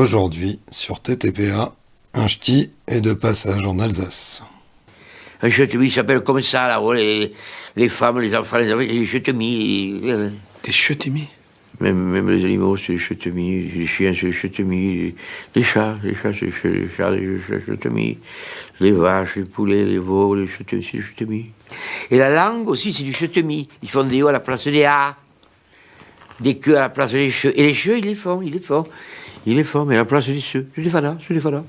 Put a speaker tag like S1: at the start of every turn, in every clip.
S1: Aujourd'hui, sur TTPA, un ch'ti est de passage en Alsace.
S2: Un ch'temi s'appelle comme ça, là-haut, les femmes, les enfants, les ch'temis.
S3: Des ch'temis?
S2: Même les animaux, c'est des ch'temis, les chiens, c'est des ch'temis, les chats, c'est des ch'temis, les vaches, les poulets, les veaux, les ch'temis, c'est des ch'temis. Et la langue aussi, c'est du ch'temi. Ils font des O à la place des A, des queues à la place des cheux. Et les cheux, ils les font, mais à la place des ceux, c'est des fadas.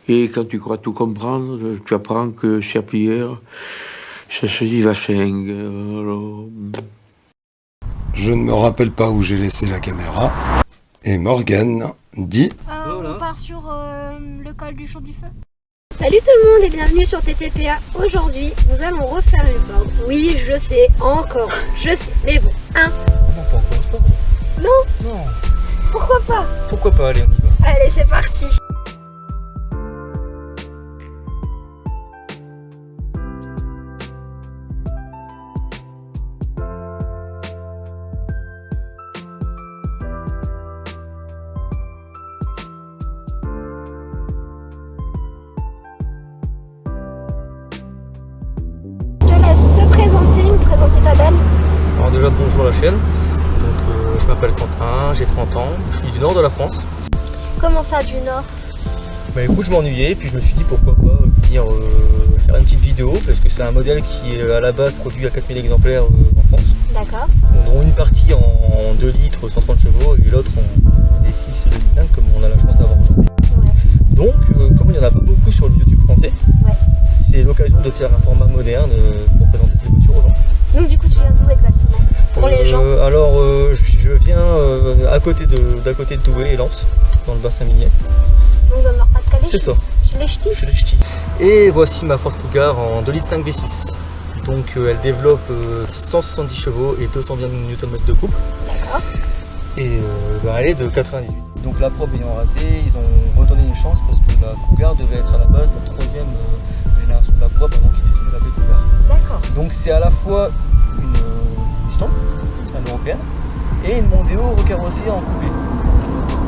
S2: Et quand tu crois tout comprendre, tu apprends que serpillière, ça se dit vassingue.
S1: Je ne me rappelle pas où j'ai laissé la caméra. Et Morgane dit...
S4: On part sur le col du Champ du Feu. Salut tout le monde et bienvenue sur TTPA. Aujourd'hui, nous allons refaire une forme. Oui, je sais, encore, mais bon, hein.
S3: Non, pas encore une fois.
S4: Non. Pourquoi pas?
S3: Pourquoi pas, allez, on y va.
S4: Allez, c'est parti. Présenter ta belle.
S3: Alors déjà bonjour la chaîne, donc je m'appelle Quentin, j'ai 30 ans, je suis du nord de la France.
S4: Comment ça du nord?
S3: Bah écoute, je m'ennuyais puis je me suis dit pourquoi pas venir faire une petite vidéo parce que c'est un modèle qui est à la base produit à 4000 exemplaires en France.
S4: D'accord.
S3: Dont une partie en 2 litres 130 chevaux et l'autre en V6 2005 comme on a la chance d'avoir aujourd'hui.
S4: Ouais.
S3: Donc comme il n'y en a pas beaucoup sur le YouTube français,
S4: ouais, c'est
S3: l'occasion de faire un format moderne pour présenter ces voitures aux gens.
S4: Donc du coup tu viens d'où exactement? Pour les gens.
S3: Alors je viens d'à côté de Douai et Lens, dans le bassin minier.
S4: Donc dans le Nord-Pas-de-Calais.
S3: C'est ça.
S4: Chez les ch'tis.
S3: Chez les ch'tis. Et voici ma Ford Cougar en 2 litres 5 V6. Donc elle développe 170 chevaux et 220 Nm de couple.
S4: D'accord.
S3: Et elle est de 98. Donc la probe ayant raté, ils ont redonné une chance parce que la Cougar devait être à la base la 3e génération de la probe avant qu'ils décident de l'appeler Cougar.
S4: D'accord.
S3: Donc c'est à la fois une Mustang, une européenne, et une Mondeo recarrossée en coupé.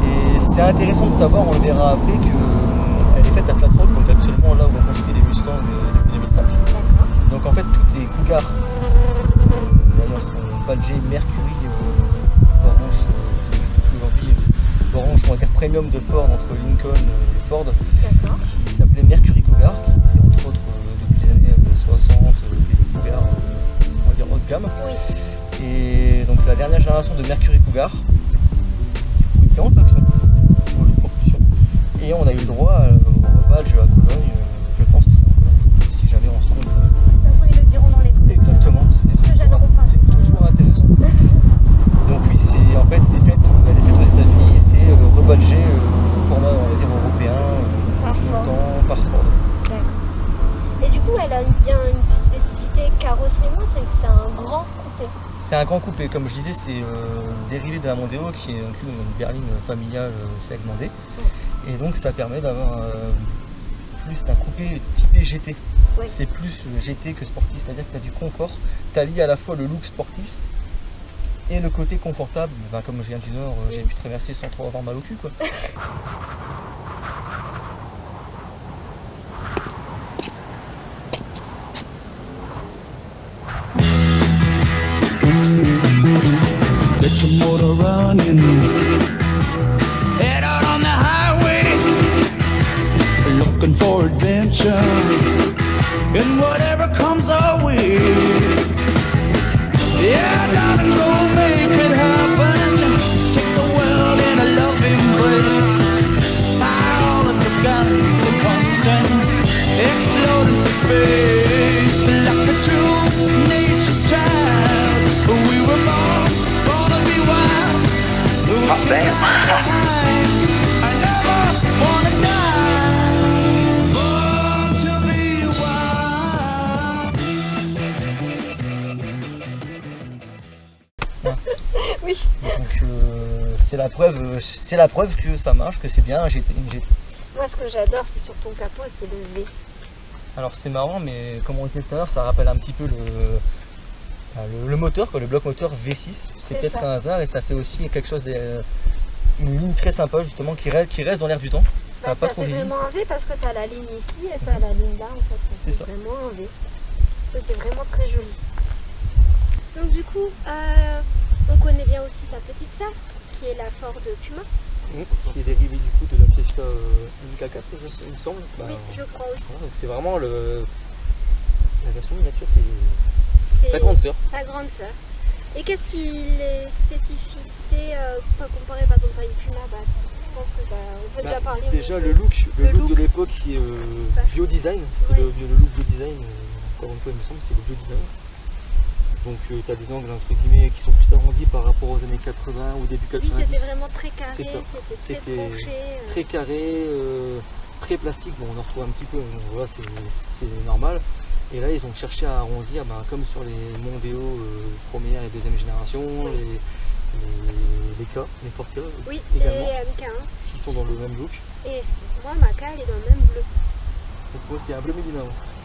S3: Et c'est intéressant de savoir, on le verra après, qu'elle est faite à flat rock, donc actuellement là où on construit des Mustangs depuis 2005.
S4: D'accord.
S3: Donc en fait toutes les Cougars, d'ailleurs sont badgées Mercury orange, qui n'existe plus aujourd'hui, orange on va dire premium de Ford entre Lincoln et Ford, qui s'appelait Mercury Cougar, qui était entre autres depuis les années 60 des Cougars on va dire haut de gamme.
S4: Oui.
S3: Et donc la dernière génération de Mercury Cougar, qui est en traction, de propulsion. Et on a eu le droit au badge à Cologne, je pense que c'est en Cologne, si jamais on se trompe.
S4: De toute façon ils le diront dans les commentaires.
S3: Exactement, c'est toujours intéressant. Donc oui, en fait elle est faite aux États-Unis et c'est rebadgé au format on va dire européen, par Ford.
S4: Et du coup elle a bien une spécificité carrosserie, c'est que c'est un grand coupé.
S3: C'est un grand coupé, comme je disais, c'est dérivé de la Mondeo qui est inclus dans une berline familiale segmentée. Ouais. Et donc ça permet d'avoir plus un coupé typé GT. Ouais. C'est plus GT que sportif, c'est-à-dire que tu as du confort, tu allies à la fois le look sportif et le côté confortable. Ben, comme je viens du Nord, j'ai pu traverser sans trop avoir mal au cul, quoi.
S5: Get your motor running, head out on the highway, looking for adventure, and whatever comes our way. Yeah, darling, go make it happen, take the world in a loving embrace, fire all of the guns at once and explode into space, like a true nature's child, we were born.
S6: Hot damn.
S5: I never wanna die, born to be wild.
S4: Oui.
S3: Donc c'est la preuve que ça marche, que c'est bien une GT.
S4: Moi ce que j'adore c'est sur ton capot, c'est le V.
S3: Alors c'est marrant, mais comme on disait tout à l'heure, ça rappelle un petit peu le moteur, quoi, le bloc moteur V6. C'est peut-être un hasard et ça fait aussi quelque chose une ligne très sympa justement qui reste dans l'air du temps. Ça n'a pas trop
S4: fait
S3: vieilli.
S4: vraiment un V parce que tu as la ligne ici et tu as la ligne là en fait.
S3: C'est ça.
S4: Vraiment un V. C'est vraiment très joli. Donc du coup, on connaît bien aussi sa petite sœur qui est la Ford Puma.
S3: Qui est dérivée du coup de la Fiesta MK4 il me semble.
S4: Oui, je crois aussi.
S3: Donc c'est vraiment la version miniature, c'est sa grande sœur.
S4: Sa grande sœur. Et qu'est-ce qui les spécificités comparé par exemple à une Puma, je pense que on peut déjà parler.
S3: Déjà le look de l'époque qui est bio-design, c'était le look bio-design, encore une fois il me semble c'est le bio-design. Donc tu as des angles entre guillemets qui sont plus arrondis par rapport aux années 80 ou début 90.
S4: Oui, c'était vraiment très carré,
S3: c'était
S4: très tranché.
S3: Très carré, très plastique, bon on en retrouve un petit peu, donc voilà c'est normal. Et là ils ont cherché à arrondir comme sur les Mondeo première et deuxième génération, les K, les Ford K également,
S4: les MK1.
S3: qui sont dans le même look.
S4: Et moi ma K elle est dans le même bleu.
S3: Donc moi c'est un bleu médina.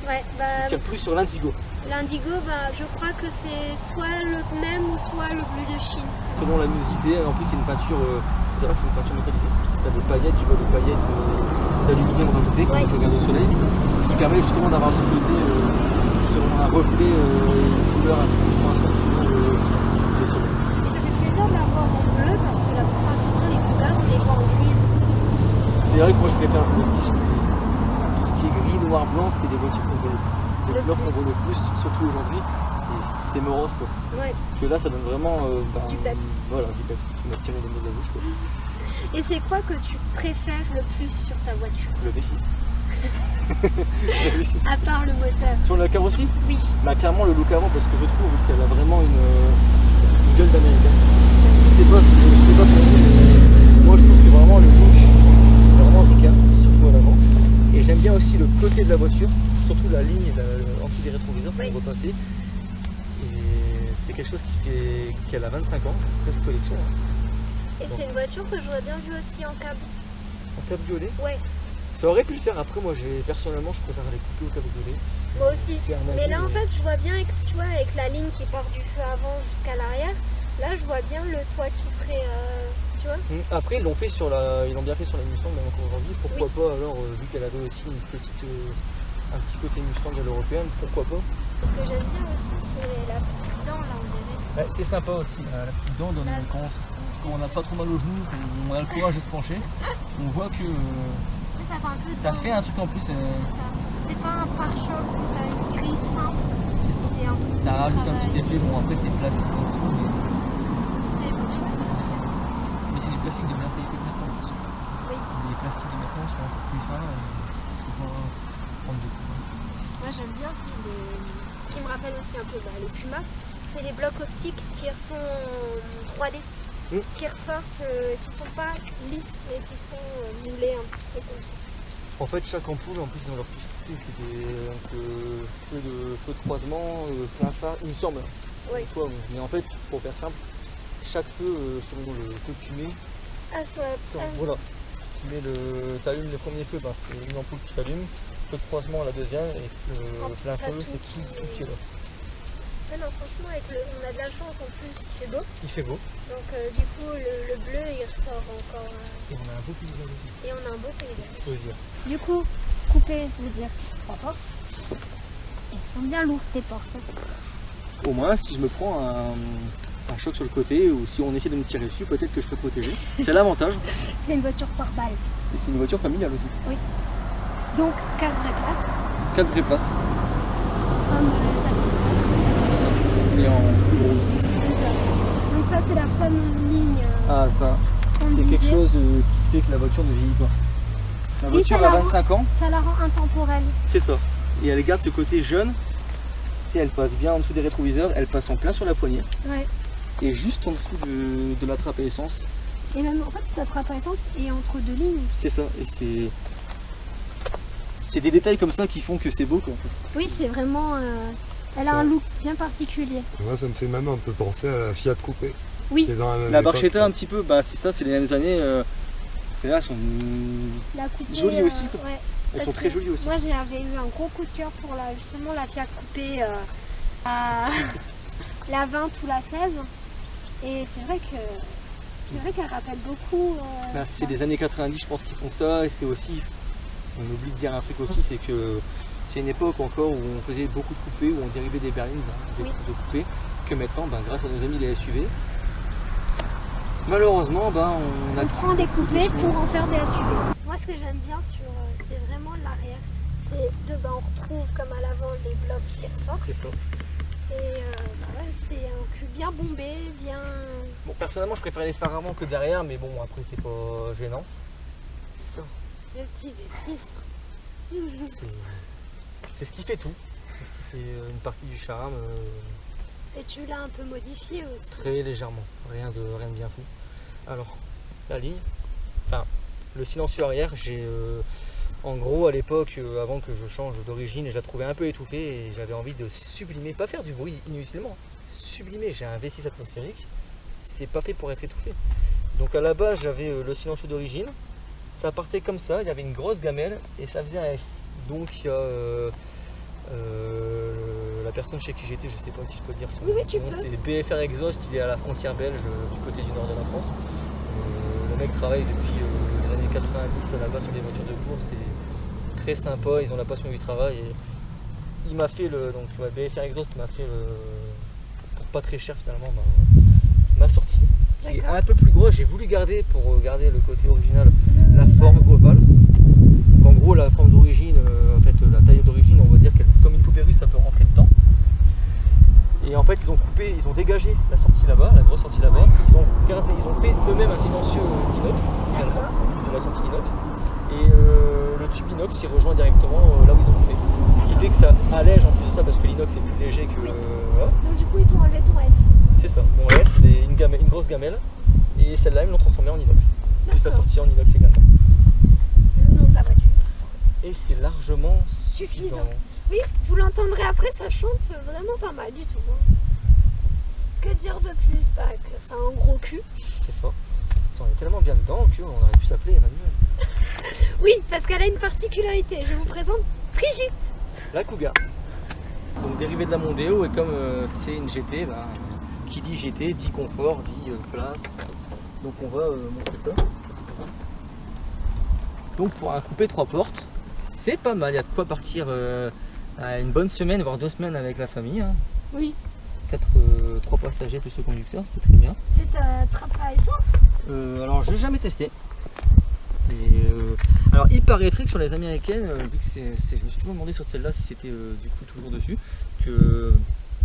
S4: Ouais,
S3: qui tient plus sur l'indigo.
S4: L'indigo, je crois que c'est soit le même ou soit le bleu de Chine.
S3: Selon la luminosité, en plus c'est une peinture, vous savez que c'est une peinture métallisée. Tu as des paillettes, tu vois des paillettes d'aluminium rajoutées quand je regarde au soleil. Ce qui permet justement d'avoir ce côté, selon un reflet, une couleur un peu moins sombre sur le soleil.
S4: Et ça fait plaisir de l'avoir en bleu parce que la plupart du temps les couleurs on les voit en grise.
S3: C'est vrai que moi je préfère le bleu. Tout ce qui est gris, noir, blanc, c'est des voitures qu'on voit les couleurs qu'on voit le plus, surtout aujourd'hui. Et c'est morose quoi.
S4: Ouais.
S3: Que là ça donne vraiment
S4: du peps.
S3: Voilà, du peps. Tu m'as tiré les mots de la bouche quoi.
S4: Et c'est quoi que tu préfères le plus sur ta voiture?
S3: Le V6. Le V6.
S4: À part le moteur.
S3: Sur la carrosserie?
S4: Oui.
S3: Clairement le look avant parce que je trouve qu'elle a vraiment une gueule d'américaine. Je sais pas pour vous, mais moi je trouve que vraiment le look est vraiment ricard, surtout à l'avant. Et j'aime bien aussi le côté de la voiture, surtout la ligne anti des rétroviseurs pour repasser. Et c'est quelque chose qu'elle a 25 ans, presque collection.
S4: Et c'est une voiture que j'aurais bien vue aussi en cab.
S3: En cabriolet?
S4: Ouais.
S3: Ça aurait pu le faire, après moi personnellement je préfère les couper au cabriolet.
S4: Moi aussi. Mais là en fait je vois bien avec la ligne qui part du feu avant jusqu'à l'arrière, là je vois bien le toit qui serait, tu vois.
S3: Après ils l'ont bien fait sur la Mustang même encore aujourd'hui, pourquoi pas alors vu qu'elle avait aussi un petit côté Mustang à l'européenne, pourquoi pas.
S4: Ce que j'aime bien aussi c'est la petite dent là on dirait.
S3: Ouais, c'est sympa aussi, la petite dent quand on n'a pas trop mal au genou, quand on a le courage de se pencher, on voit que ça fait un truc en plus.
S4: C'est pas un pare-choc, t'as une grille simple.
S3: C'est ça. Ça rajoute un petit effet, bon après c'est plastique en dessous. Mais c'est des plastiques de meilleure qualité que maintenant en plus.
S4: Oui.
S3: Les plastiques de maintenant sont un peu plus fins et il faut pas prendre des coups.
S4: Moi j'aime bien, ce qui me rappelle aussi un peu les Puma, c'est les blocs optiques qui sont 3D. Qui ressortent, qui sont pas lisses mais qui sont moulés un petit peu comme ça.
S3: En fait chaque ampoule en plus dans leur spécificité c'est des feu de croisement, plein phare, il me semble.
S4: Oui.
S3: Mais en fait pour faire simple, chaque feu selon le feu que tu mets, voilà. Tu allumes le premier feu, c'est une ampoule qui s'allume, feu de croisement la deuxième et le plein feu c'est qui est là.
S4: Non, franchement, on a de la chance en plus, il fait beau.
S3: Il fait beau.
S4: Donc, du coup, le bleu il ressort encore.
S3: Et on a un beau paysage aussi.
S4: Et on a un beau paysage.
S3: Faut se dire.
S4: Du coup, couper, vous dire 3 portes. Elles sont bien lourdes, tes portes.
S3: Au moins, si je me prends un choc sur le côté ou si on essaie de me tirer dessus, peut-être que je peux protéger. C'est l'avantage.
S4: C'est une voiture par balle.
S3: Et c'est une voiture familiale aussi.
S4: Oui. Donc, 4 vraies places.
S3: 4 vraies places.
S4: Comme sa petite sœur.
S3: Mais en plus gros.
S4: C'est ça. Donc ça c'est la fameuse ligne.
S3: Ah ça, c'est quelque chose qui fait que la voiture ne vieillit pas. La voiture a 25 ans.
S4: Ça la rend intemporelle.
S3: C'est ça. Et elle garde ce côté jeune. Tu sais, elle passe bien en dessous des rétroviseurs, elle passe en plein sur la poignée.
S4: Ouais.
S3: Et juste en dessous de la trappe à essence.
S4: Et même en fait la trappe à essence est entre deux lignes.
S3: C'est ça. Et c'est des détails comme ça qui font que c'est beau quoi, en fait.
S4: Oui, c'est vraiment. Elle a un look bien particulier.
S1: Moi, ça me fait même un peu penser à la Fiat Coupé.
S4: Oui.
S1: Qui est dans
S3: La Barchetta un petit peu, c'est ça, c'est les mêmes années. Elles sont jolies aussi. Quoi.
S4: Ouais.
S3: Elles sont très jolies aussi.
S4: Moi j'avais eu un gros coup de cœur pour justement la Fiat Coupé la 20 ou la 16. Et c'est vrai que C'est vrai qu'elle rappelle beaucoup.
S3: C'est les années 90, je pense, qu'ils font ça. Et c'est aussi, on oublie de dire un truc aussi, c'est que c'est une époque encore où on faisait beaucoup de coupés, où on dérivait des berlines de coupés, que maintenant, grâce à nos amis les SUV, malheureusement, on
S4: prend des coupés pour en faire des SUV. Moi, ce que j'aime bien, c'est vraiment l'arrière. On retrouve comme à l'avant les blocs qui ressortent.
S3: C'est ça.
S4: Et c'est un cul bien bombé, bien...
S3: Bon, personnellement, je préfère les phares avant que derrière, mais bon, après, c'est pas gênant. Ça.
S4: Le petit V6.
S3: C'est ce qui fait tout. C'est ce qui fait une partie du charme.
S4: Et tu l'as un peu modifié aussi.
S3: Très légèrement, rien de bien fou. Alors, la ligne, le silencieux arrière, j'ai en gros à l'époque, avant que je change d'origine, je la trouvais un peu étouffée et j'avais envie de sublimer, pas faire du bruit inutilement, sublimer. J'ai un V6 atmosphérique, c'est pas fait pour être étouffé. Donc à la base, j'avais le silencieux d'origine, ça partait comme ça, il y avait une grosse gamelle et ça faisait un S. Donc il y a la personne chez qui j'étais, je sais pas si je peux dire son
S4: oui, tu
S3: nom,
S4: peux.
S3: c'est BFR Exhaust, il est à la frontière belge du côté du nord de la France. Le mec travaille depuis les années 90 là-bas sur des voitures de course, c'est très sympa, ils ont la passion du travail. Et il m'a fait BFR Exhaust m'a fait pour pas très cher finalement ma sortie. Qui est un peu plus gros, j'ai voulu garder pour garder le côté original la forme ovale. Donc en gros la forme d'origine, la taille d'origine, on va dire qu'elle comme une poupée russe, ça peut rentrer dedans. Et en fait ils ont dégagé la sortie là-bas, la grosse sortie là-bas. Ils ont fait eux-mêmes un silencieux inox, également, en plus de la sortie inox. Et le tube inox qui rejoint directement là où ils ont coupé. Ce qui fait que ça allège en plus de ça parce que l'inox est plus léger que... voilà.
S4: Donc du coup ils t'ont enlevé ton S.
S3: C'est ça, mon S, c'est une grosse gamelle. Et celle-là ils l'ont transformée en inox. Puis la sortie en inox également.
S4: Le nom de la voiture, c'est ça.
S3: Et c'est largement suffisant.
S4: Oui, vous l'entendrez après, ça chante vraiment pas mal du tout. Que dire de plus? Que c'est un gros cul.
S3: C'est ça. On est tellement bien dedans qu'on aurait pu s'appeler Emmanuel.
S4: Oui, parce qu'elle a une particularité. Je vous présente Brigitte.
S3: La Cougar. Donc dérivée de la Mondeo, et comme c'est une GT, qui dit GT dit confort, dit place. Donc on va montrer ça. Donc pour un coupé 3 portes, c'est pas mal. Il y a de quoi partir à une bonne semaine, voire 2 semaines avec la famille. Hein.
S4: Oui.
S3: 3 passagers plus le conducteur, c'est très bien.
S4: C'est un trappe à essence?
S3: Alors je l'ai jamais testé. Alors il paraîtrait que sur les américaines, vu que je me suis toujours demandé sur celle-là si c'était du coup toujours dessus, que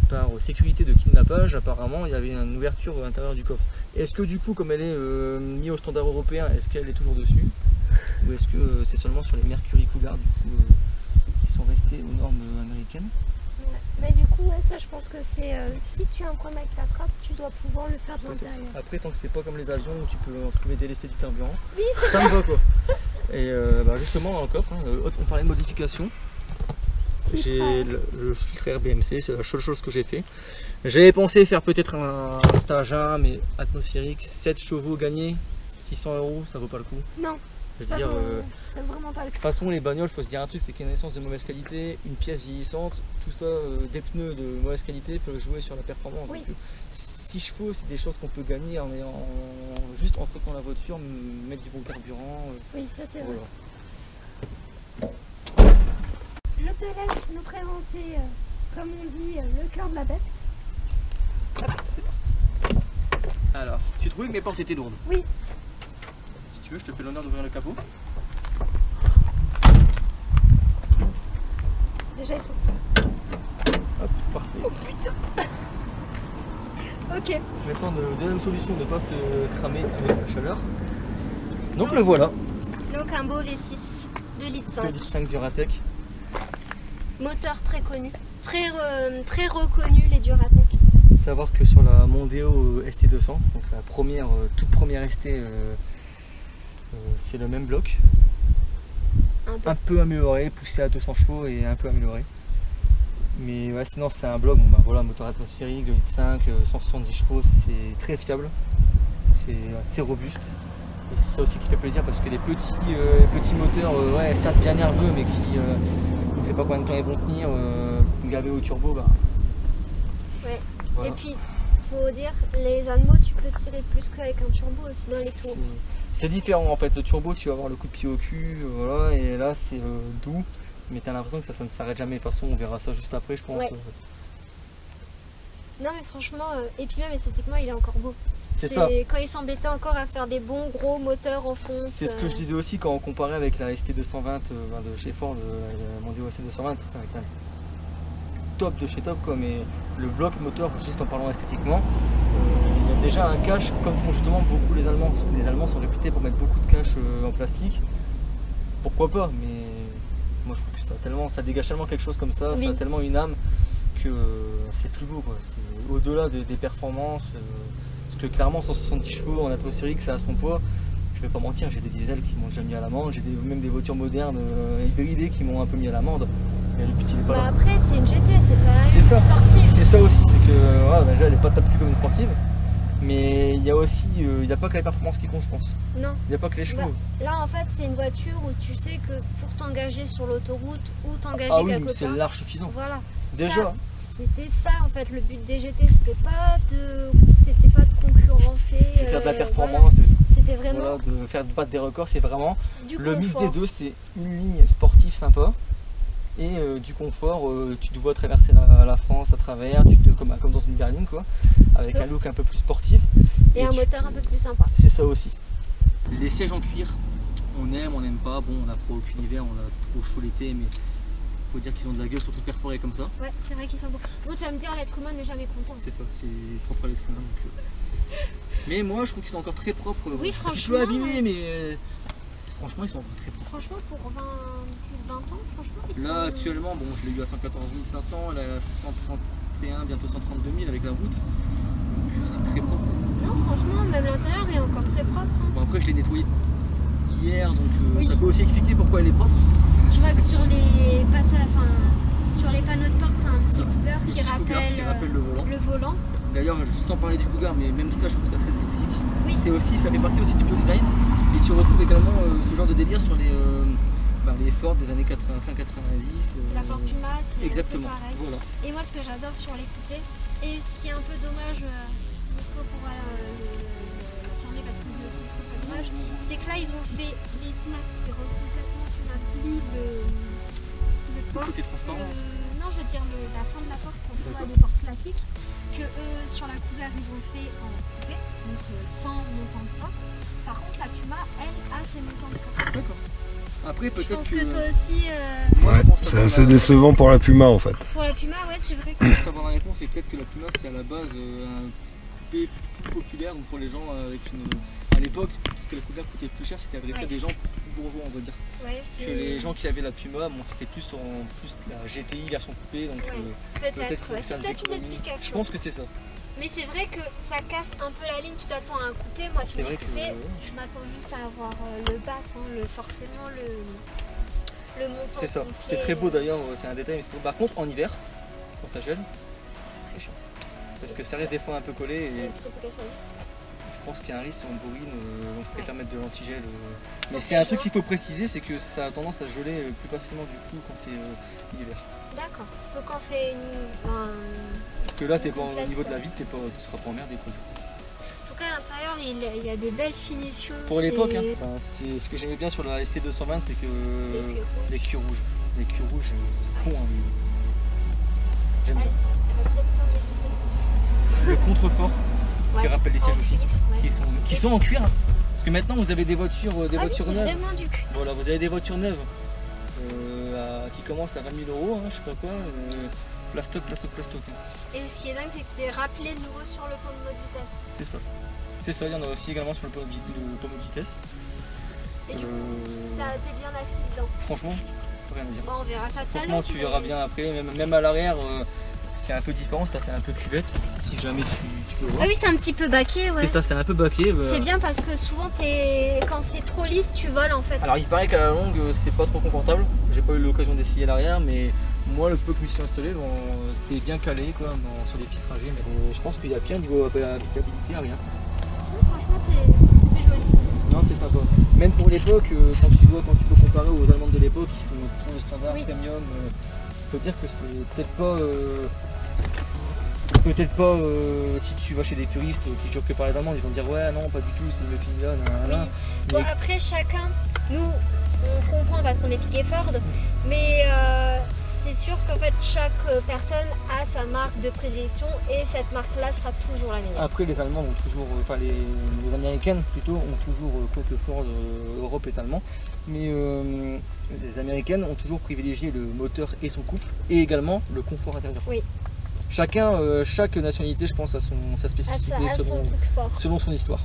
S3: par sécurité de kidnappage, apparemment il y avait une ouverture à l'intérieur du coffre. Est-ce que du coup, comme elle est mise au standard européen, est-ce qu'elle est toujours dessus? Ou est-ce que c'est seulement sur les Mercury Cougar du coup, qui sont restés aux normes américaines?
S4: Mais du coup, ça je pense que c'est si tu as un problème avec la trappe, tu dois pouvoir le faire de l'intérieur.
S3: Après, tant que c'est pas comme les avions où tu peux entre guillemets délester du carburant,
S4: oui,
S3: ça me va quoi. Et justement dans le coffre, on parlait de modification. J'ai le filtre RBMC, c'est la seule chose que j'ai fait. J'avais pensé faire peut-être un stage 1, mais atmosphérique, 7 chevaux gagnés, 600 €, ça vaut pas le coup.
S4: Non.
S3: Je veux dire,
S4: c'est vraiment pas le cas.
S3: de toute façon, les bagnoles, faut se dire un truc, c'est qu'il y a une essence de mauvaise qualité, une pièce vieillissante, tout ça, des pneus de mauvaise qualité peuvent jouer sur la performance.
S4: Oui.
S3: Donc, 6 chevaux, c'est des choses qu'on peut gagner en juste en traitant la voiture, mettre du bon carburant.
S4: Oui, ça c'est
S3: voilà.
S4: vrai. Je te laisse nous présenter, comme on dit, le cœur de la bête.
S3: Hop, c'est parti. Alors, tu trouvais que mes portes étaient lourdes?
S4: Oui.
S3: Si tu veux, je te fais l'honneur d'ouvrir le capot.
S4: Déjà il faut.
S3: Hop, parfait.
S4: Oh putain. Ok.
S3: Maintenant, deuxième solution de ne pas se cramer avec la chaleur. Donc le voilà.
S4: Donc un beau V6 2,5 litres.
S3: 2,5 litres Duratec.
S4: Moteur très connu, très reconnu les Duratec.
S3: Savoir que sur la Mondeo ST200, donc la toute première ST, c'est le même bloc. Un peu amélioré, poussé à 200 chevaux et un peu amélioré. Mais ouais, sinon c'est un bloc, voilà, moteur atmosphérique, 2,5 litres, 170 chevaux, c'est très fiable, c'est assez robuste. Et c'est ça aussi qui fait plaisir parce que les petits moteurs, ouais, certes bien nerveux, mais qui on ne sait pas combien de temps ils vont tenir, gavés au turbo,
S4: Ouais.
S3: voilà.
S4: Et puis faut dire, les Allemands, tu peux tirer plus qu'avec un turbo aussi dans les tours.
S3: C'est différent en fait, le turbo tu vas avoir le coup de pied au cul, voilà, et là c'est doux, mais t'as l'impression que ça ne s'arrête jamais. De toute façon on verra ça juste après je pense.
S4: Ouais. Non mais franchement, et puis même esthétiquement il est encore beau.
S3: C'est ça.
S4: Quand il s'embêtait encore à faire des bons gros moteurs en fonte.
S3: C'est ce que je disais aussi quand on comparait avec la ST220 de chez Ford, la Mondeo ST220, c'est un top de chez top quoi, mais le bloc moteur, juste en parlant esthétiquement, il y a déjà un cache comme font justement beaucoup les Allemands. Parce que les Allemands sont réputés pour mettre beaucoup de cache en plastique. Pourquoi pas, mais moi je trouve que ça dégage tellement quelque chose comme ça,
S4: Oui.
S3: ça a tellement une âme que c'est plus beau quoi. C'est au-delà des performances. Parce que clairement 170 chevaux en atmosphérique ça a son poids. Je vais pas mentir, j'ai des diesels qui m'ont déjà mis à l'amende, j'ai même des voitures modernes hybridées qui m'ont un peu mis à l'amende. Mais le but il est pas là.
S4: Après c'est une GT, c'est pas
S3: C'est
S4: une
S3: ça.
S4: sportive.
S3: C'est ça aussi, c'est que voilà, déjà elle est pas tapée comme une sportive. Mais il y a aussi, il n'y a pas que la performance qui compte je pense.
S4: Non.
S3: Il n'y a pas que les chevaux.
S4: Là en fait c'est une voiture où tu sais que pour t'engager sur l'autoroute ou t'engager
S3: Ah oui,
S4: quelque
S3: c'est
S4: part.
S3: large suffisant.
S4: Voilà.
S3: Déjà.
S4: Ça, c'était ça en fait le but des GT, c'était pas de concurrencer.
S3: De faire de la performance,
S4: voilà. C'était vraiment
S3: voilà, de faire battre des records, c'est vraiment
S4: du
S3: le mix
S4: confort.
S3: des deux, c'est une ligne sportive sympa et du confort. Tu te vois traverser la France à travers, comme dans une berline quoi, avec
S4: Sauf.
S3: un look un peu plus sportif.
S4: Et un moteur un peu plus sympa.
S3: C'est ça aussi. Les sièges en cuir, on aime, on n'aime pas. Bon, on a froid aucun hiver, on a trop chaud l'été, mais faut dire qu'ils ont de la gueule, surtout perforés comme ça.
S4: Ouais, c'est vrai qu'ils sont beaux. Bon, tu vas me dire, l'être humain n'est jamais content.
S3: C'est ça, c'est propre à l'être humain. Mais moi, je trouve qu'ils sont encore très propres.
S4: Oui,
S3: Un petit
S4: franchement,
S3: peu abîmés, mais franchement, ils sont encore très propres.
S4: Franchement, pour plus de 20 ans, franchement, ils sont...
S3: Là, actuellement, bon, je l'ai eu à 114 500, elle est à 131, bientôt 132 000 avec la route. Donc, c'est très propre.
S4: Non, franchement, même l'intérieur est encore très propre. Hein.
S3: Bon, après, je l'ai nettoyé hier, donc
S4: Oui.
S3: ça peut aussi expliquer pourquoi elle est propre.
S4: Je vois que sur les passages, sur les panneaux de porte, t'as un petit cougar
S3: Le
S4: qui
S3: petit cougar qui rappelle le volant.
S4: le volant.
S3: D'ailleurs, juste en parler du cougar, mais même ça, je trouve ça très esthétique.
S4: Oui.
S3: Ça fait partie aussi du bio-design. Et tu retrouves également ce genre de délire sur les Ford des années 80, fin 90.
S4: La Ford Puma, c'est
S3: Exactement.
S4: un peu pareil.
S3: Voilà.
S4: Et moi, ce que j'adore sur les coupés, et ce qui est un peu dommage, Nico pourra l'affirmer parce qu'il dit aussi que je trouve ça dommage, c'est que là, ils ont fait les fenêtres qui rentrent complètement sur la pli de
S3: Le
S4: porte.
S3: côté transparent.
S4: Non, je veux dire la fin de la porte qu'on voit
S3: D'accord.
S4: des portes classiques, que eux, sur la cougar, ils ont fait en coupé, donc sans montant de porte. Par contre, la Puma, elle, a ses montants de porte.
S3: D'accord. Après,
S4: Je
S3: peut-être
S4: pense que toi aussi,
S1: Ouais, c'est assez décevant pour la Puma en fait.
S4: pour la Puma, ouais, c'est vrai que...
S3: Pour savoir la réponse, c'est peut-être que la Puma, c'est à la base un coupé plus populaire, donc pour les gens avec une. À l'époque, que la cougar coûtait plus cher, c'était adressé à
S4: Ouais.
S3: des gens plus bourgeois, on va dire.
S4: Ouais,
S3: Que les gens qui avaient la Puma, bon, c'était plus la GTI version coupée, donc
S4: Ouais.
S3: peut-être
S4: Peut-être,
S3: qu'ils ont
S4: ouais,
S3: fait
S4: c'est
S3: des
S4: peut-être une
S3: économies.
S4: explication.
S3: Je pense que c'est ça.
S4: Mais c'est vrai que ça casse un peu la ligne, tu t'attends à un coupé, moi tu
S3: C'est
S4: me
S3: vrai que-
S4: coupé, je m'attends juste à avoir le bas sans forcément le montant.
S3: C'est ça.
S4: complet.
S3: C'est très beau d'ailleurs, c'est un détail, mais c'est très beau. Par contre, en hiver, quand ça gèle, c'est très chiant. Parce que ça reste des fois un peu collé
S4: Et
S3: et
S4: puis ça peut casser la ligne.
S3: je pense qu'il y a un risque sur une bourrine, donc je préfère mettre de l'antigel. Mais
S4: Sur
S3: c'est
S4: tes
S3: un truc
S4: joints.
S3: qu'il faut préciser, c'est que ça a tendance à geler plus facilement du coup quand c'est l'hiver.
S4: D'accord. Donc quand c'est
S3: Parce que là, t'es pas au
S4: Complète,
S3: niveau de la
S4: ouais.
S3: vitre, tu seras pas emmerdé quoi.
S4: En tout cas à l'intérieur il y a des belles finitions.
S3: Pour l'époque,
S4: c'est-
S3: hein. Enfin, c'est ce que j'aimais bien sur la ST220, c'est que
S4: Les cuirs rouges.
S3: les cuirs rouges, c'est con. Hein, mais j'aime bien.
S4: Elle va peut-être changer de
S3: Le contrefort qui
S4: Ouais.
S3: rappelle les sièges
S4: En
S3: aussi,
S4: cuir, ouais.
S3: qui sont en cuir. Hein. Parce que maintenant vous avez des voitures,
S4: Ah oui, c'est
S3: neuves.
S4: vraiment du cul.
S3: Voilà, vous avez des voitures neuves qui commencent à 20 000 euros, hein, je sais pas quoi. Plastoc.
S4: Et ce qui est dingue c'est que c'est rappelé de nouveau sur le pommeau de vitesse.
S3: C'est ça. C'est ça, il y en a aussi également sur le pommeau de vitesse.
S4: Et du coup,
S3: Euh,
S4: t'es bien assis dedans.
S3: franchement, rien à dire.
S4: Bon, on verra ça tout à l'heure.
S3: Franchement, tu verras bien après, même à l'arrière, c'est un peu différent, ça fait un peu cuvette, si jamais tu peux voir.
S4: Ah oui, c'est un petit peu baqué, ouais.
S3: C'est ça, c'est un peu baqué.
S4: C'est bien parce que souvent, quand c'est trop lisse, tu voles en fait.
S3: Alors il paraît qu'à la longue, c'est pas trop confortable. J'ai pas eu l'occasion d'essayer l'arrière, mais moi, le peu que je me suis installé, bon, t'es bien calé quoi, sur des petits trajets. Mais je pense qu'il y a pire niveau habitabilité, rien.
S4: Non, franchement, c'est joli.
S3: Non, c'est sympa. Même pour l'époque, quand tu peux comparer aux Allemandes de l'époque, qui sont toujours le standard
S4: Oui.
S3: premium, faut dire que c'est peut-être pas peut-être pas si tu vas chez des puristes qui jurent que par les Allemands, ils vont te dire ouais non pas du tout, c'est mieux fini là, nanana.
S4: Bon, après chacun, nous on se comprend parce qu'on est piqué Ford, mais c'est sûr qu'en fait chaque personne a sa marque de prédilection et cette marque-là sera toujours la meilleure.
S3: Après les Allemands ont toujours, enfin les Américaines plutôt ont toujours, quoique Ford Europe est allemand, mais les Américaines ont toujours privilégié le moteur et son couple et également le confort intérieur.
S4: Oui.
S3: Chacun, chaque nationalité je pense a sa spécificité
S4: À son truc fort.
S3: selon son histoire.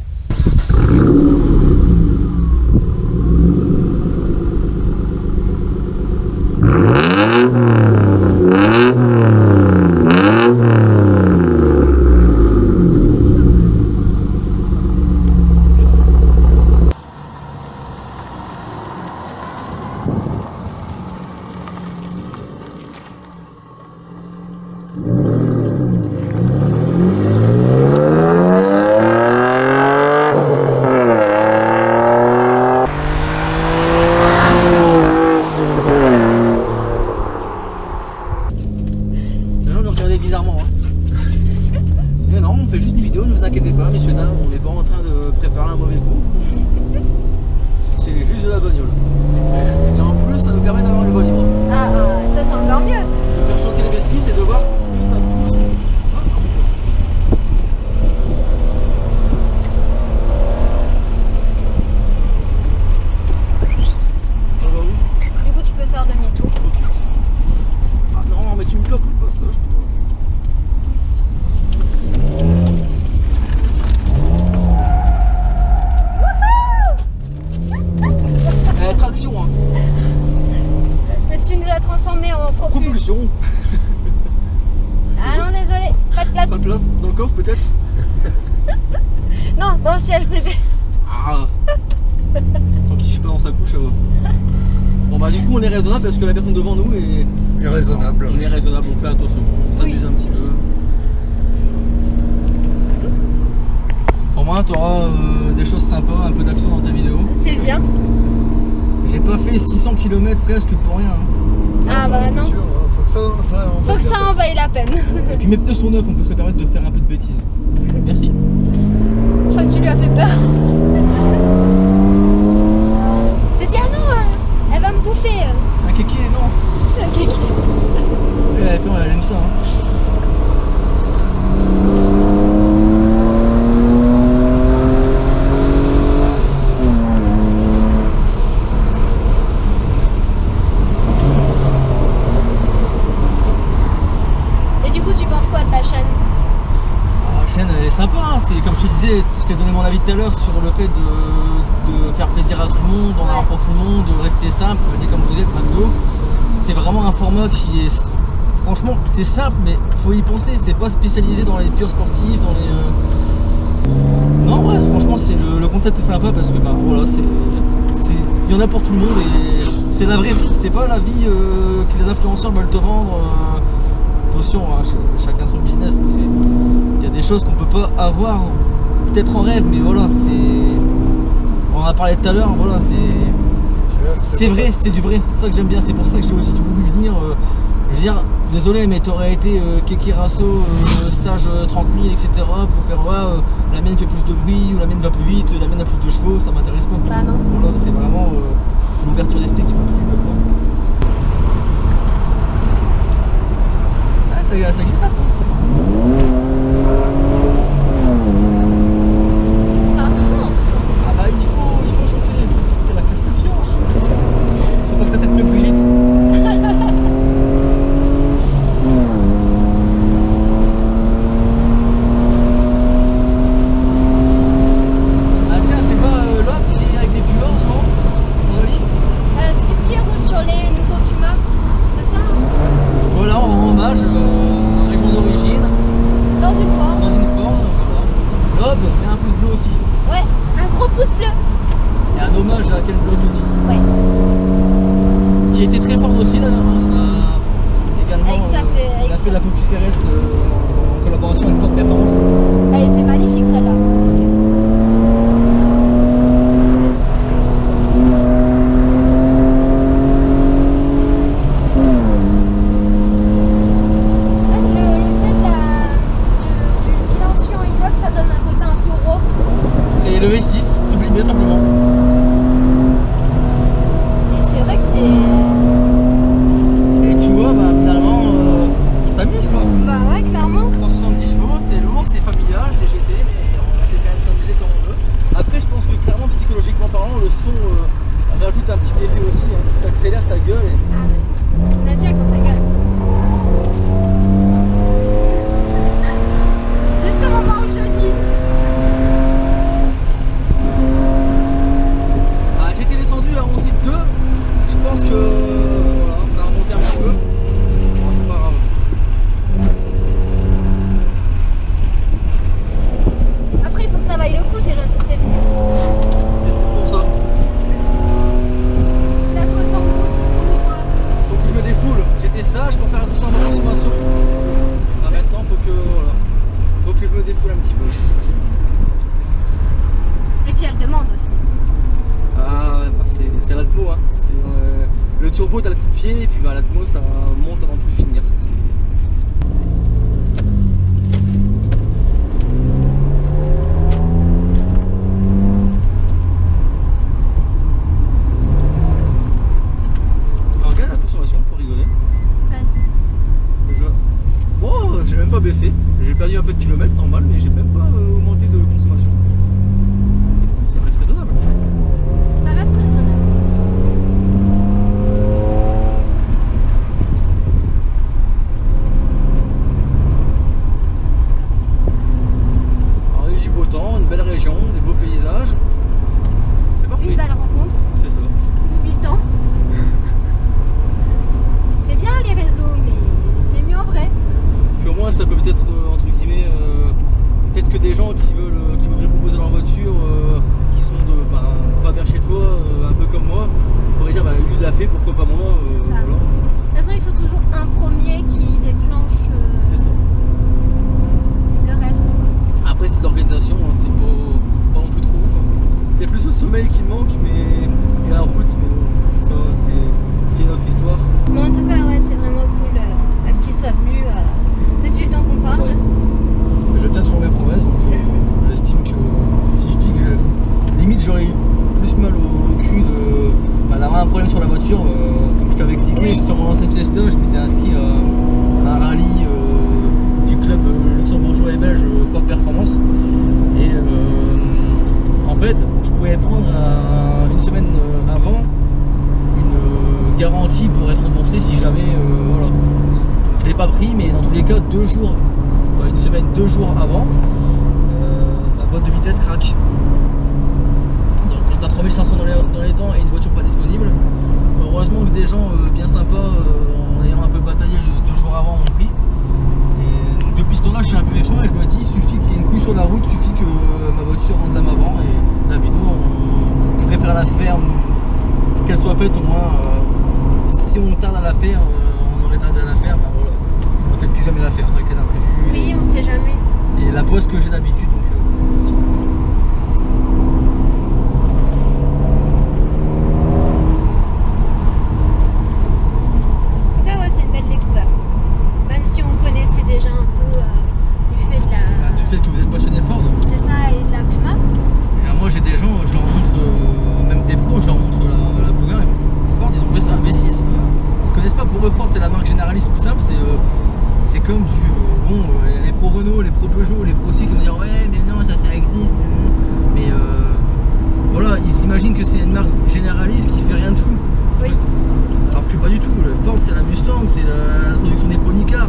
S3: Bizarrement. Hein. Mais non, on fait juste une vidéo, ne vous inquiétez pas, messieurs dames, on n'est pas en train de préparer un mauvais coup. C'est juste de la bagnole. Et en plus, ça nous permet d'avoir une voie libre.
S4: Ça c'est encore mieux.
S3: De faire chanter les V6 et de voir que ça pousse.
S4: Du coup tu peux faire demi-tour.
S3: Ah non, mais tu me bloques le passage, toi. Traction, hein.
S4: Mais tu nous l'as transformé en propulsion.
S3: Propulsion.
S4: Ah non désolé, pas de place.
S3: Pas de place dans le coffre peut-être.
S4: Non, dans le siège bébé.
S3: Ah. Tant qu'il chie pas dans sa couche, ça va. Bon bah du coup on est raisonnable parce que la personne devant nous est...
S1: Irraisonnable.
S3: On est raisonnable, on fait attention, on s'amuse un petit peu. Au moins tu auras des choses sympas, un peu d'action dans ta vidéo.
S4: C'est bien.
S3: J'ai pas fait 600 km presque pour rien. Hein.
S4: Ah bah
S1: c'est
S4: non.
S1: sûr, hein.
S4: Faut que ça en vaille la peine.
S3: Et puis mes pneus sont neufs, on peut se permettre de faire un peu de bêtises. Merci.
S4: Je crois que tu lui as fait peur. C'est dit ah non, elle va me bouffer.
S3: Un kéké, non.
S4: Un kéké.
S3: Elle aime ça. Hein.
S4: Et du coup tu penses quoi de la chaîne?
S3: La chaîne elle est sympa, hein. C'est comme je te disais, je t'ai donné mon avis tout à l'heure sur le fait de faire plaisir à tout le monde, d'en avoir pour tout le monde, de rester simple, venez comme vous êtes McDo. C'est vraiment un format qui est, franchement c'est simple mais faut y penser, c'est pas spécialisé dans les purs sportifs, dans les... Non ouais franchement c'est le concept est sympa parce que bah voilà il y en a pour tout le monde et c'est la vraie vie, c'est pas la vie que les influenceurs veulent te vendre. Attention, hein, chacun son business, mais il y a des choses qu'on peut pas avoir, peut-être en rêve, mais voilà, c'est... On en a parlé tout à l'heure, voilà, c'est vrai, c'est du vrai, c'est ça que j'aime bien, c'est pour ça que j'ai aussi voulu venir. Je veux dire, désolé, mais t'aurais été Kéké Rasso, stage 30 000, etc. pour faire la mienne fait plus de bruit, ou la mienne va plus vite, la mienne a plus de chevaux, ça m'intéresse pas.
S4: Bah non.
S3: Voilà, c'est vraiment l'ouverture d'esprit qui m'a plu. Ça glisse ça.
S4: Ça monte.
S3: Ah bah il faut chanter. C'est la Castafiore. Ça passerait peut-être mieux Brigitte. Ah tiens, c'est pas l'homme qui est avec des pumas en ce moment dans la vie.
S4: Si, elle roule sur les nouveaux Pumas, c'est ça?
S3: Voilà, on rend hommage région d'origine.
S4: Dans une forme.
S3: Dans une forme, voilà. L'aube et un pouce bleu aussi.
S4: Ouais, un gros pouce bleu.
S3: Et un hommage à Ken Blood aussi.
S4: Ouais.
S3: Qui était très fort aussi d'ailleurs. On a également on a fait la Focus RS en collaboration avec Ford Performance.
S4: Elle était magnifique celle-là. Le fait
S3: rajoute un petit effet aussi, hein. Tu accélères, ça gueule. Et...
S4: Ah ouais. On aime bien quand ça gueule. Juste au moment où je le dis.
S3: Ah, j'étais descendu à 11,2. Je pense que voilà, ça a remonté un petit peu. Bon, c'est pas grave.
S4: Après, il faut que ça vaille le coup, c'est si t'es venu.
S3: C'est pour ça.
S4: C'est la faute en route, on y voit.
S3: Faut que je me défoule. J'étais sage pour faire attention à ma consommation. Là maintenant, faut que je me défoule un petit peu.
S4: Et puis elle demande aussi.
S3: Ah, bah, c'est l'atmo, hein. Le turbo, t'as le coup de pied, et puis bah, l'atmo, ça monte à n'en plus finir. Alors, regarde la consommation pour rigoler.
S4: Vas-y.
S3: Bon, j'ai même pas baissé. J'ai perdu un peu de kilomètres, normal, mais j'ai même pas augmenté de consommation. Ça reste raisonnable.
S4: Ça reste raisonnable.
S3: Alors, il y a eu du beau temps, une belle région, des beaux paysages. C'est parfait.
S4: Une belle rencontre,
S3: C'est ça.
S4: oublie le temps. C'est bien les réseaux, mais c'est mieux en vrai.
S3: Puis au moins, ça peut peut-être, entre guillemets, peut-être que des gens qui voudraient proposer leur voiture, qui sont pas vers chez toi, un peu comme moi, pourraient dire, bah, lui il l'a fait, pourquoi pas moi.
S4: C'est ça.
S3: Voilà.
S4: De toute façon, il faut toujours un premier qui déclenche
S3: C'est ça.
S4: le reste. Quoi.
S3: Après, c'est l'organisation, hein, c'est pas non plus trop ouf. Hein. C'est plus le sommeil qui manque, mais et la route, mais bon, ça, c'est une autre histoire.
S4: Mais en tout cas, ouais, c'est vraiment cool que tu sois venu depuis le temps qu'on parle.
S3: Ouais. Je tiens toujours mes promesses, donc j'estime que si je dis que limite j'aurais eu plus mal au cul d'avoir un problème sur la voiture, comme je t'avais expliqué,
S4: Oui.
S3: sur mon ancienne Fiesta, je m'étais inscrit à un rallye du club luxembourgeois et belge Ford Performance, et en fait je pouvais prendre une semaine avant une garantie pour être remboursé si jamais voilà. Je l'ai pas pris, mais dans tous les cas 2 jours, une semaine, 2 jours avant, ma boîte de vitesse craque. Donc quand t'as 3500 dans les dents et une voiture pas disponible, heureusement que des gens bien sympas, en ayant un peu bataillé 2 jours avant, m'ont pris. Et donc depuis ce temps-là, je suis un peu méfiant et je me dis, il suffit qu'il y ait une couille sur la route, suffit que ma voiture rende l'âme avant, et la vidéo, je préfère la faire, qu'elle soit faite au moins. Si on tarde à la faire, on aurait tardé à la faire, ben voilà. On va peut-être plus jamais la faire avec les imprévus.
S4: Oui, on sait jamais.
S3: Et la pause que j'ai d'habitude, donc aussi.
S4: En tout cas, ouais, c'est une belle découverte. Même si on connaissait déjà un peu du fait de la.
S3: Du fait que vous êtes passionné Ford.
S4: C'est ça, et de la Puma.
S3: Et moi j'ai des gens, je leur montre, même des pros, je leur montre la Bougain. Ford, ils ont fait ça, un V6. Ils connaissent pas, pour eux Ford c'est la marque généraliste toute simple, c'est comme les pro Renault, les pro Peugeot, les pro C qui vont dire ouais mais non ça existe. Mais voilà, ils s'imaginent que c'est une marque généraliste qui fait rien de fou.
S4: Oui.
S3: Alors que pas du tout, le Ford c'est la Mustang, c'est l'introduction des pony cars,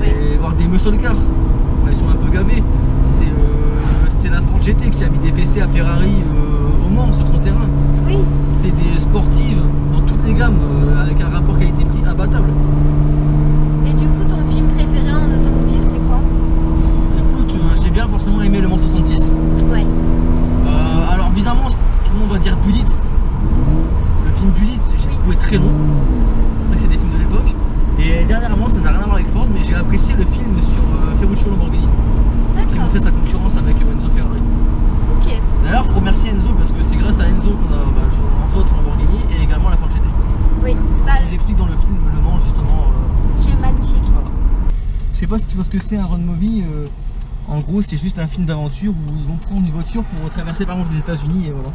S4: Oui.
S3: et voire des muscle cars. Enfin, ils sont un peu gavés. C'est la Ford GT qui a mis des fessées à Ferrari au Mans sur son terrain.
S4: Oui.
S3: C'est des sportives dans toutes les gammes, avec un rapport qualité-prix imbattable.
S4: Et du coup, ton film préféré en automobile, c'est quoi?
S3: Écoute, j'ai bien forcément aimé Le Mans 66.
S4: Ouais.
S3: Alors bizarrement, tout le monde va dire Bullitt. Le film Bullitt, j'ai trouvé très long. Après c'est des films de l'époque. Et dernièrement, ça n'a rien à voir avec Ford, mais j'ai apprécié le film sur Ferruccio Lamborghini, qui
S4: D'accord.
S3: montrait sa concurrence avec Enzo Ferrari.
S4: Ok.
S3: D'ailleurs, il faut remercier Enzo parce que c'est grâce à Enzo qu'on a, entre autres, Lamborghini et également la Ford GT.
S4: Oui.
S3: C'est ce qu'ils expliquent dans le film Le Mans justement.
S4: Qui est magnifique.
S3: Voilà. Je sais pas si tu vois ce que c'est un road movie. En gros, c'est juste un film d'aventure où ils vont prendre une voiture pour traverser par exemple les États-Unis et voilà.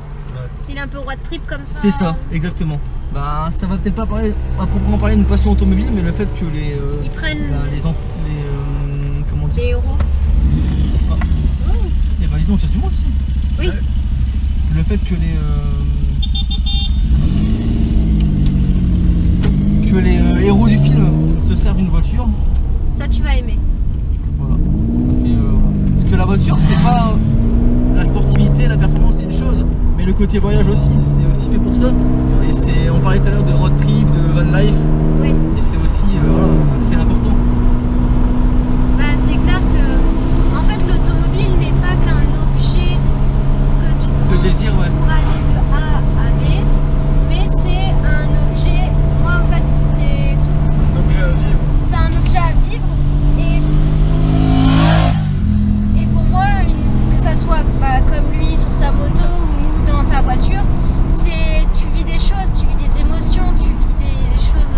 S4: Style un peu road trip comme ça.
S3: C'est ça, exactement. Bah, ça va peut-être pas parler, à proprement parler d'une passion automobile, mais le fait que
S4: Ils prennent
S3: comment dire.
S4: les héros.
S3: Et bah dis donc, il y a du monde aussi.
S4: Oui.
S3: Le fait que côté voyage aussi, c'est aussi fait pour ça. Et on parlait tout à l'heure de road trip, de van life,
S4: Oui.
S3: et c'est aussi voilà, un fait important.
S4: Bah, c'est clair que en fait l'automobile n'est pas qu'un objet que tu prends
S3: Le désir, ouais.
S4: pour aller de A à B, mais c'est un objet, moi en fait c'est tout.
S1: C'est un objet à vivre.
S4: C'est un objet à vivre et pour moi, que ça soit comme lui sur sa moto ou nous dans ta voiture, c'est tu vis des choses, tu vis des émotions, tu vis des choses,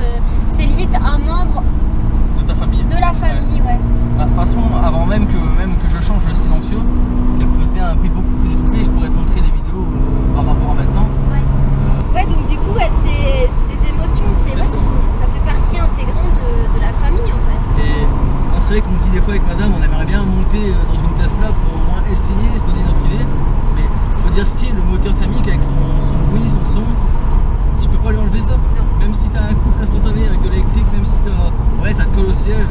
S4: c'est limite un membre
S3: De ta famille.
S4: de la famille, ouais.
S3: Bah, de toute façon, avant même que je change le silencieux, qu'elle faisait un bruit beaucoup plus étouffé, je pourrais te montrer des vidéos par rapport à maintenant.
S4: Ouais, donc du coup, ouais, c'est des émotions,
S3: C'est ça.
S4: ça fait partie intégrante de la famille en fait.
S3: Et c'est vrai qu'on dit des fois avec madame, on aimerait bien monter dans une Tesla pour au moins essayer, se donner notre idée. Mais il faut dire ce qui est, le moteur thermique avec son bruit, son son, tu peux pas lui enlever ça.
S4: Non.
S3: Même si tu as un couple instantané avec de l'électrique, même si ouais, ça te colle au siège,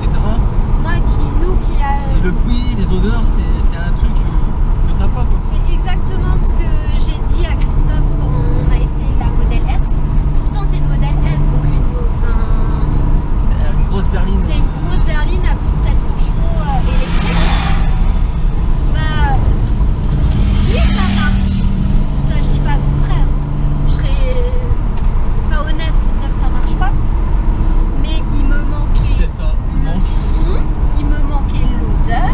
S3: etc.
S4: Moi
S3: Et le bruit, les odeurs, c'est un truc que t'as pas quoi.
S4: c'est exactement ce que j'ai dit à Christophe quand on a essayé la modèle S. Pourtant c'est une modèle S, donc
S3: C'est une grosse berline.
S4: c'est une grosse berline à plus de 700 chevaux électrique. Bah, oui, ça marche. Ça, je dis pas le contraire. Je serais pas honnête de dire que ça marche pas. Mais il me manquait
S3: C'est ça, il
S4: le
S3: manque.
S4: son, il me manquait l'odeur.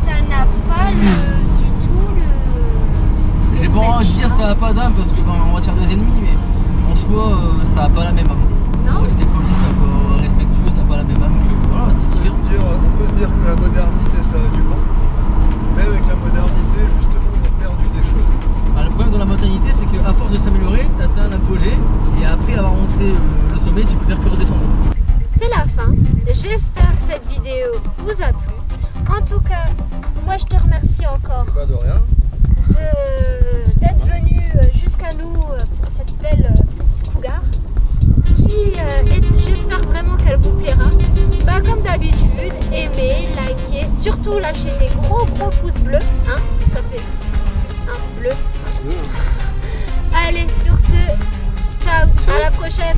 S4: Ça n'a pas du tout le.
S3: J'ai pas envie de dire ça a pas d'âme parce que on va se faire des ennemis, mais en soi, ça a pas la même âme.
S4: Non.
S3: Rester poli, ça pas respectueux, ça a pas la même âme que. Voilà, c'est différent.
S1: On peut se dire que la modernité ça a du bon, mais avec la modernité justement on a perdu des choses.
S3: Alors, le problème de la modernité, c'est qu'à force de s'améliorer, tu atteins l'apogée et après avoir monté le sommet, tu peux faire que redescendre.
S4: C'est la fin. J'espère que cette vidéo vous a plu. En tout cas, moi je te remercie encore
S1: Pas de rien.
S4: d'être venu jusqu'à nous pour cette belle petite cougar qui, j'espère vraiment qu'elle vous plaira. Bah, comme d'habitude, aimez, likez, surtout lâchez des gros pouces bleus, hein, ça fait un bleu. Allez, sur ce, ciao, à la prochaine.